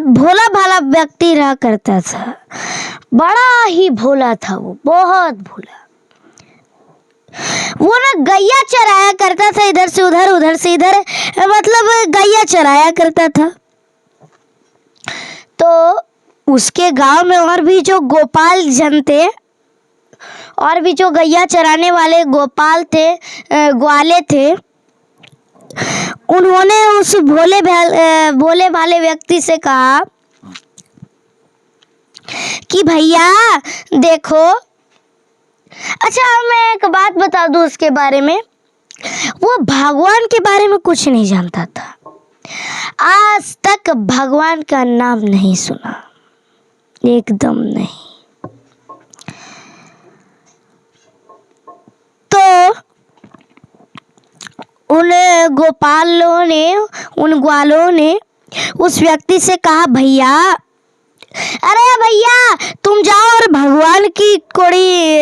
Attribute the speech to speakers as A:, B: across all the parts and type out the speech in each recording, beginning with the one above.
A: भोला भाला व्यक्ति रहा करता था, बड़ा ही भोला था वो, बहुत भोला। वो ना गैया चराया करता था, इधर से उधर उधर से इधर, मतलब गैया चराया करता था। तो उसके गांव में और भी जो गोपाल जन थे, और भी जो गैया चराने वाले गोपाल थे, ग्वाले थे, उन्होंने उस भोले भाले व्यक्ति से कहा कि भैया देखो, अच्छा मैं एक बात बता दूं उसके बारे में, वो भगवान के बारे में कुछ नहीं जानता था, आज तक भगवान का नाम नहीं सुना, एकदम नहीं। तो उन गोपालों ने, उन ग्वालों ने उस व्यक्ति से कहा, भैया, अरे भैया तुम जाओ और भगवान की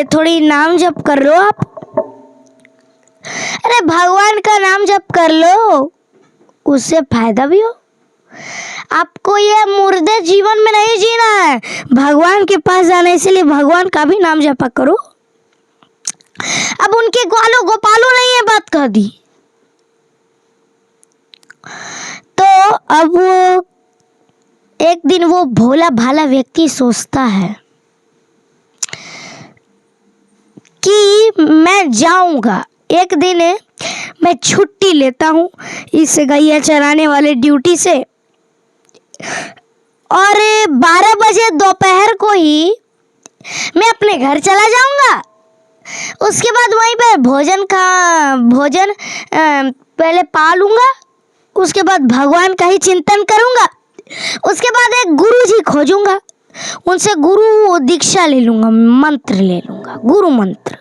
A: थोड़ी नाम जप कर लो आप। अरे भगवान का नाम जप कर लो, उससे फायदा भी हो। आपको ये मुर्दे जीवन में नहीं जीना है, भगवान के पास जाना, इसीलिए भगवान का भी नाम जपा करो। अब उनके ग्वालों गोपालों ने ये बात कह दी, तो अब वो एक दिन वो भोला भाला व्यक्ति सोचता है कि मैं जाऊंगा, एक दिन मैं छुट्टी लेता हूँ इस गैया चराने वाले ड्यूटी से, और 12 बजे दोपहर को ही मैं अपने घर चला जाऊंगा। उसके बाद वहीं पे भोजन पहले पा लूंगा, उसके बाद भगवान का ही चिंतन करूंगा, उसके बाद एक गुरु जी खोजूंगा, उनसे गुरु दीक्षा ले लूंगा, मंत्र ले लूंगा, गुरु मंत्र।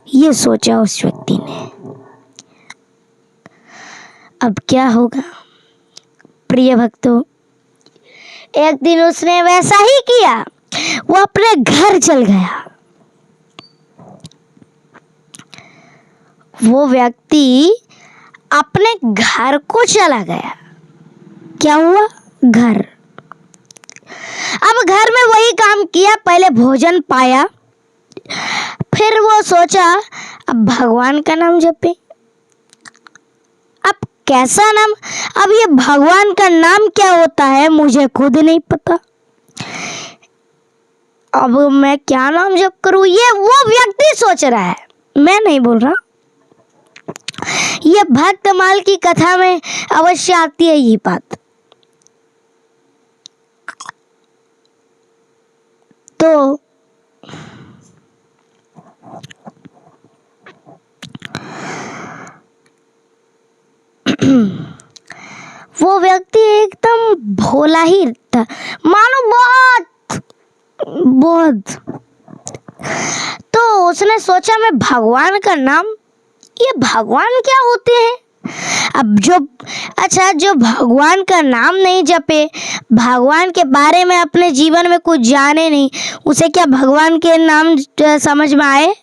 A: ये सोचा उस व्यक्ति ने। अब क्या होगा प्रिय भक्तों, एक दिन उसने वैसा ही किया, वो अपने घर चल गया। वो व्यक्ति अपने घर को चला गया। क्या हुआ? घर। अब घर में वही काम किया, पहले भोजन पाया, फिर वो सोचा अब भगवान का नाम जपे। अब कैसा नाम? अब ये भगवान का नाम क्या होता है मुझे खुद नहीं पता, अब मैं क्या नाम जप करूं? ये वो व्यक्ति सोच रहा है, मैं नहीं बोल रहा। ये भक्तमाल की कथा में अवश्य आती है ये बात। तो वो व्यक्ति एकदम भोला ही था, मानो बहुत। तो उसने सोचा मैं भगवान का नाम, ये भगवान क्या होते हैं? अब जो भगवान का नाम नहीं जपे, भगवान के बारे में अपने जीवन में कुछ जाने नहीं, उसे क्या भगवान के नाम समझ में आए?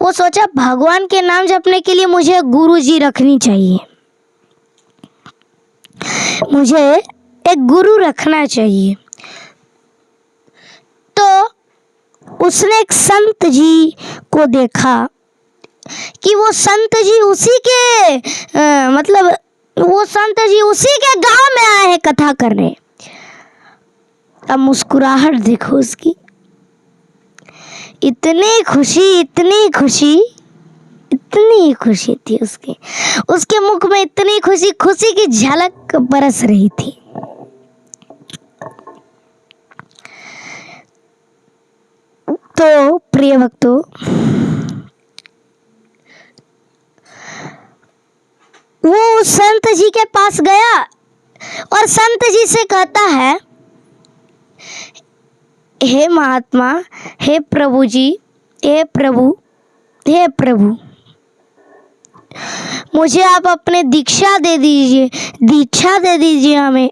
A: वो सोचा भगवान के नाम जपने के लिए मुझे गुरु जी रखनी चाहिए, मुझे एक गुरु रखना चाहिए। तो उसने एक संत जी को देखा कि वो संत जी उसी के गांव में आए हैं कथा करने। अब मुस्कुराहट देखो उसकी, इतनी खुशी थी उसके मुख में, इतनी खुशी की झलक बरस रही थी। तो प्रिय भक्तों, वो उस संत जी के पास गया और संत जी से कहता है, हे महात्मा, हे प्रभु जी, हे प्रभु, मुझे आप अपने दीक्षा दे दीजिए हमें,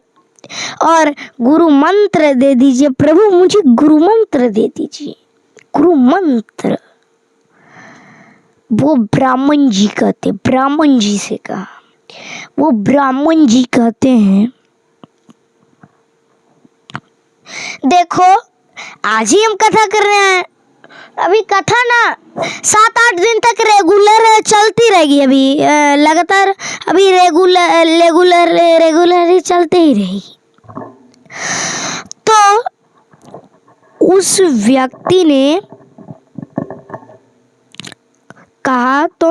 A: और गुरु मंत्र दे दीजिए। प्रभु मुझे गुरु मंत्र दे दीजिए। गुरु मंत्र वो ब्राह्मण जी से कहा। वो ब्राह्मण जी कहते हैं देखो आज ही हम कथा कर रहे हैं, अभी कथा ना 7-8 दिन तक रेगुलर चलती रहेगी। अभी लगातार अभी रेगुलर ही चलते ही रहेगी। तो उस व्यक्ति ने कहा तो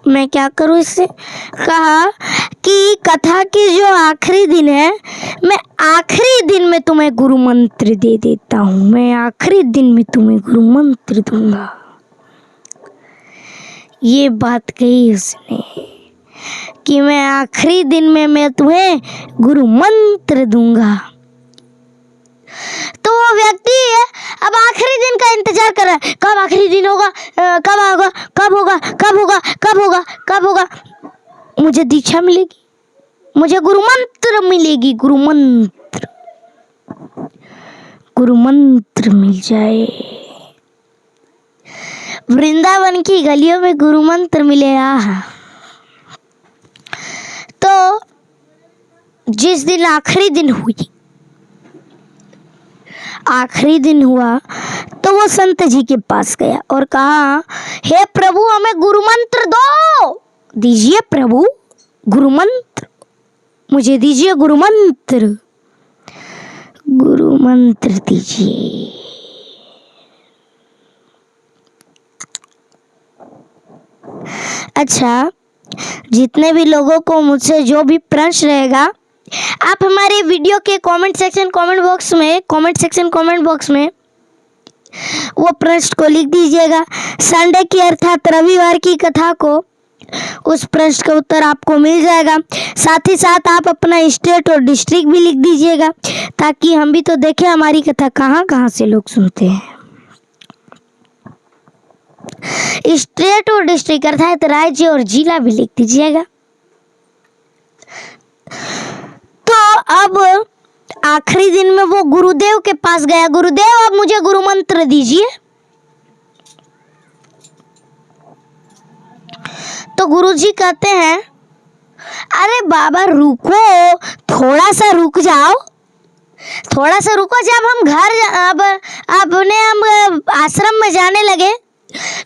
A: मैं क्या करूं इससे, कहा कि कथा के जो आखिरी दिन है, मैं आखिरी दिन में तुम्हें गुरु मंत्र दे देता हूं, मैं आखिरी दिन में तुम्हें गुरु मंत्र दूंगा। ये बात कही उसने कि मैं आखिरी दिन में मैं तुम्हें गुरु मंत्र दूंगा। तो वो व्यक्ति अब आखिरी दिन का इंतजार कर रहा है, कब आखिरी दिन होगा, कब होगा, कब होगा, कब होगा, कब होगा, कब होगा, मुझे दीक्षा मिलेगी, मुझे गुरु मंत्र मिलेगी, गुरु मंत्र मिल जाए। वृंदावन की गलियों में गुरु मंत्र मिले। तो जिस दिन आखिरी दिन हुआ तो वो संत जी के पास गया और कहा, हे प्रभु हमें गुरु मंत्र दीजिए, प्रभु गुरु मंत्र मुझे दीजिए, गुरु मंत्र दीजिए। अच्छा, जितने भी लोगों को मुझसे जो भी प्रश्न रहेगा, आप हमारे वीडियो के कमेंट सेक्शन बॉक्स में वो प्रश्न को लिख दीजिएगा। संडे की अर्थात रविवार की कथा को उस प्रश्न का उत्तर आपको मिल जाएगा। साथ ही साथ आप अपना स्टेट और डिस्ट्रिक्ट भी लिख दीजिएगा, ताकि हम भी तो देखें हमारी कथा कहाँ कहाँ से लोग सुनते हैं। स्टेट और डिस्ट्रिक्ट अर्थात राज्य और जिला भी लिख दीजिएगा। तो अब आखिरी दिन में वो गुरुदेव के पास गया, गुरुदेव अब मुझे गुरु मंत्र दीजिए। तो गुरुजी कहते हैं, अरे बाबा रुको, थोड़ा सा रुक जाओ, थोड़ा सा रुको। जब हम हम आश्रम में जाने लगे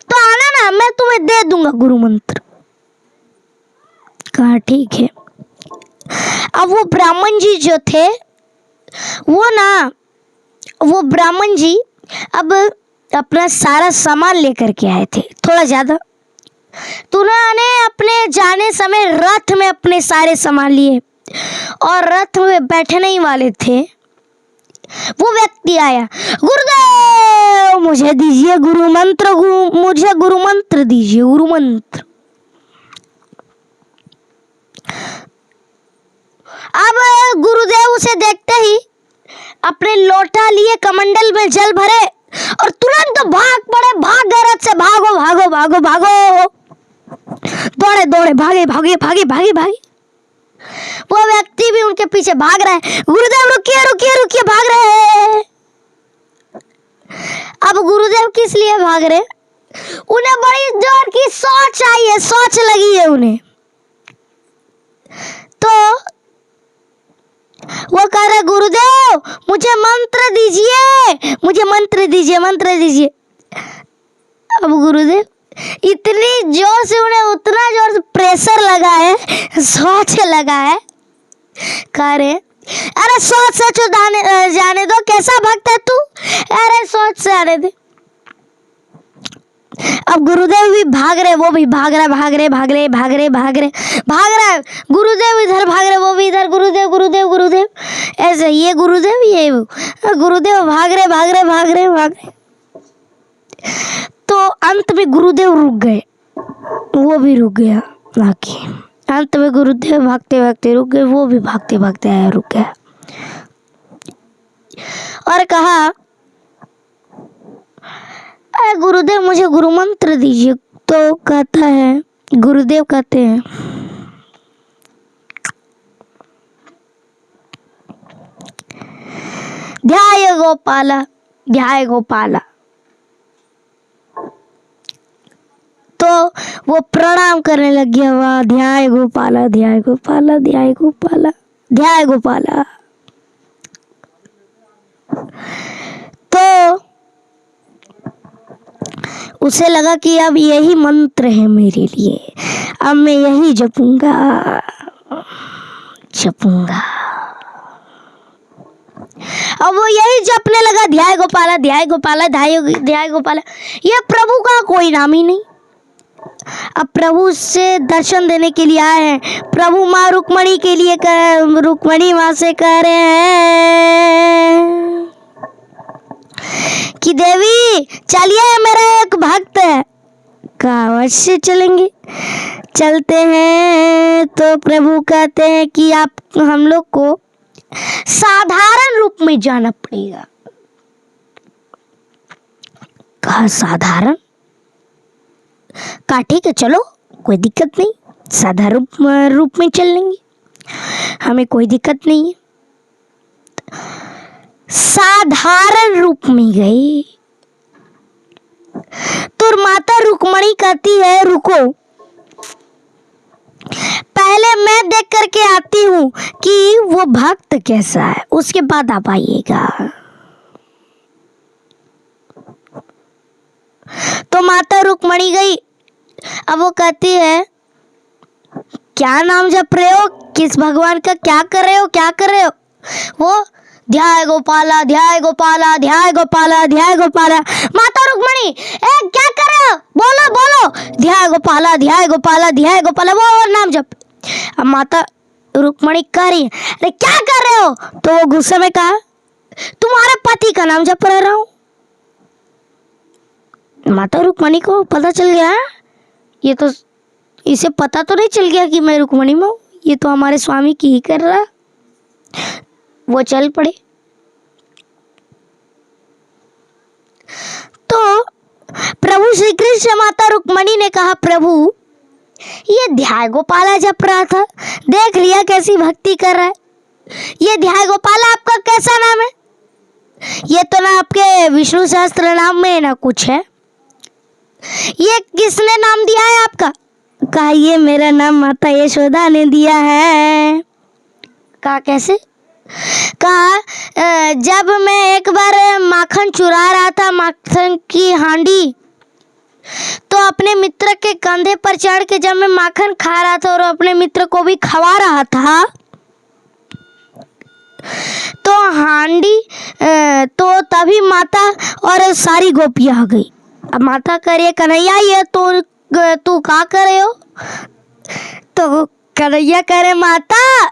A: तो आना ना, मैं तुम्हें दे दूंगा गुरु मंत्र। कहा ठीक है। अब वो ब्राह्मण जी जो थे वो ब्राह्मण जी अब अपना सारा सामान लेकर के आए थे, थोड़ा ज्यादा। तो उन्होंने अपने जाने समय रथ में अपने सारे सामान लिए और रथ में बैठने ही वाले थे। वो व्यक्ति आया, गुरुदेव मुझे दीजिए गुरु मंत्र, मुझे गुरु मंत्र दीजिए, गुरु मंत्र। अब गुरुदेव उसे देखते ही अपने लोटा लिए, कमंडल में जल भरे और तुरंत भाग पड़े, भाग गए रथ से, भागो भागो भागो भागो, दौड़े दौड़े भागे भागे भागे भागे भागे। वो व्यक्ति भी उनके पीछे भाग रहा है, गुरुदेव रुकिए रुकिए रुकिए, भाग रहे हैं। अब गुरुदेव किस लिए भाग रहे? उन्हें बड़ी जोर की सोच आई है, सोच लगी है उन्हें। तो वो कह रहे, गुरुदेव मुझे मंत्र दीजिए, मुझे मंत्र दीजिए, मंत्र दीजिए। अब गुरुदेव इतनी जोर से, उन्हें उतना जोर से प्रेशर लगा है, सोच लगा है। कह रहे, अरे सोच से जाने दो, कैसा भक्त है तू, अरे सोच से आने दे। अब गुरुदेव भी भाग रहे, वो भी भाग रहा, भाग रहे। गुरुदेव इधर भाग रहे, वो भी इधर, गुरुदेव गुरुदेव गुरुदेव, ऐसे ये गुरुदेव ये गुरुदेव भाग रहे। तो अंत में गुरुदेव रुक गए, वो भी रुक गया आके। अंत में गुरुदेव भागते भागते रुक गए, वो भी भागते भागते आया, रुक गया और कहा, अरे गुरुदेव मुझे गुरु मंत्र दीजिए। तो कहता है, गुरुदेव कहते हैं, ध्याय गोपाला, ध्याय गोपाला। तो वो प्रणाम करने लग गया, वाह ध्याय गोपाला, ध्याय गोपाला, ध्याय गोपाला, ध्याय गोपाला। तो उसे लगा कि अब यही मंत्र है मेरे लिए, अब मैं यही जपूंगा। अब वो यही जपने लगा, ध्याय गोपाला ध्याय गोपाला ध्याय गोपाला। ये प्रभु का कोई नाम ही नहीं। अब प्रभु उससे दर्शन देने के लिए आए हैं। प्रभु माँ रुक्मणी के लिए रुक्मणी माँ से कह रहे हैं कि देवी चलिए, मेरा एक भक्त है। कहा अवश्य चलेंगे, चलते हैं। तो प्रभु कहते हैं कि आप हम लोग को साधारण रूप में जाना पड़ेगा। कहा साधारण? कहा ठीक है, चलो कोई दिक्कत नहीं, साधारण रूप में चल लेंगे, हमें कोई दिक्कत नहीं है। साधारण रूप में गए तो माता रुक्मणी कहती है रुको, पहले मैं देख करके आती हूँ कि वो भक्त कैसा है, उसके बाद आप आइएगा। तो माता रुक्मणी गई। अब वो कहती है क्या नाम जप रहे हो, किस भगवान का क्या कर रहे हो, क्या कर रहे हो? वो ध्याय गोपाला ध्याय गोपाला ध्याय गोपाला ध्याय गोपाला। माता रुक्मणी क्या कर रहे हो, बोलो बोलो। ध्याय गोपाला ध्याय गोपाला ध्याय गोपाला, वो नाम जप। अब माता रुक्मणी कह रही है अरे क्या कर रहे हो? तो वो गुस्से में कहा तुम्हारे पति का नाम जप रहा हूं। माता रुक्मणी को पता चल गया, ये तो इसे पता तो नहीं चल गया कि मैं रुक्मणी में हूं, ये तो हमारे स्वामी की ही कर रहा। वो चल पड़े। तो प्रभु श्री कृष्ण माता रुक्मणी ने कहा प्रभु ये ध्याय गोपाला जप रहा था, देख लिया कैसी भक्ति कर रहा है। ये ध्याय गोपाला आपका कैसा नाम है? ये तो ना आपके विष्णु सहस्त्र नाम में ना कुछ है। ये किसने नाम दिया है आपका? कहा ये मेरा नाम माता यशोदा ने दिया है। कहा कैसे? कहा जब मैं एक बार माखन चुरा रहा था, माखन की हांडी, तो अपने मित्र के कंधे पर चढ़ के जब मैं माखन खा रहा था और अपने मित्र को भी खवा रहा था, तो हांडी तो तभी माता और सारी गोपियां आ गई। अब माता कह रही है कन्हैया ये तू क्या कर रहे हो? तो कन्हैया कह रहे माता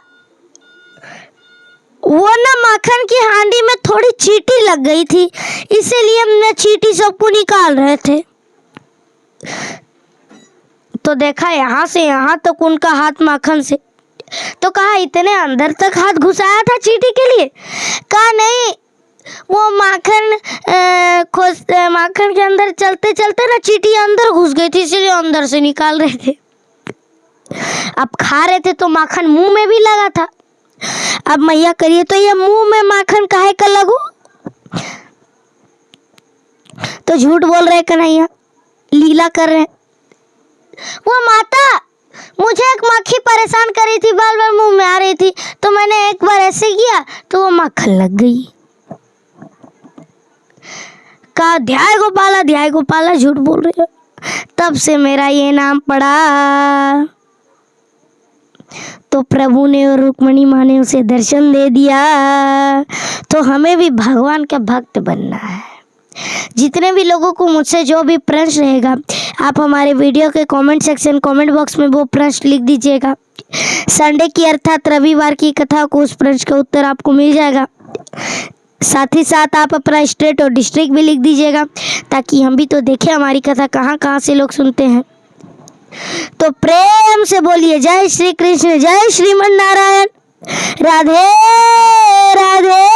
A: वो ना माखन की हांडी में थोड़ी चींटी लग गई थी, इसीलिए हमने चींटी सबको निकाल रहे थे। तो देखा यहाँ से यहाँ तक उनका हाथ माखन से, तो कहा इतने अंदर तक हाथ घुसाया था चींटी के लिए? कहा नहीं, वो माखन के अंदर चलते चलते ना चींटी अंदर घुस गई थी, इसलिए अंदर से निकाल रहे थे। अब खा रहे थे तो माखन मुंह में भी लगा था। अब मैया करिए तो ये मुंह में माखन काहे का लगू? तो झूठ बोल रहे कन्हैया, लीला कर रहे। वो माता मुझे एक मक्खी परेशान कर रही थी, बार बार मुंह में आ रही थी, तो मैंने एक बार ऐसे किया तो वो माखन लग गई। कहा ध्याय गोपाला झूठ बोल रहे हो। तब से मेरा ये नाम पड़ा। तो प्रभु ने और रुक्मणी माँ ने उसे दर्शन दे दिया। तो हमें भी भगवान का भक्त बनना है। जितने भी लोगों को मुझसे जो भी प्रश्न रहेगा, आप हमारे वीडियो के कमेंट सेक्शन कमेंट बॉक्स में वो प्रश्न लिख दीजिएगा। संडे की अर्थात रविवार की कथा को उस प्रश्न का उत्तर आपको मिल जाएगा। साथ ही साथ आप अपना स्टेट और डिस्ट्रिक्ट भी लिख दीजिएगा, ताकि हम भी तो देखें हमारी कथा कहाँ कहाँ से लोग सुनते हैं। तो प्रेम से बोलिए जय श्री कृष्ण, जय श्रीमन नारायण, राधे राधे।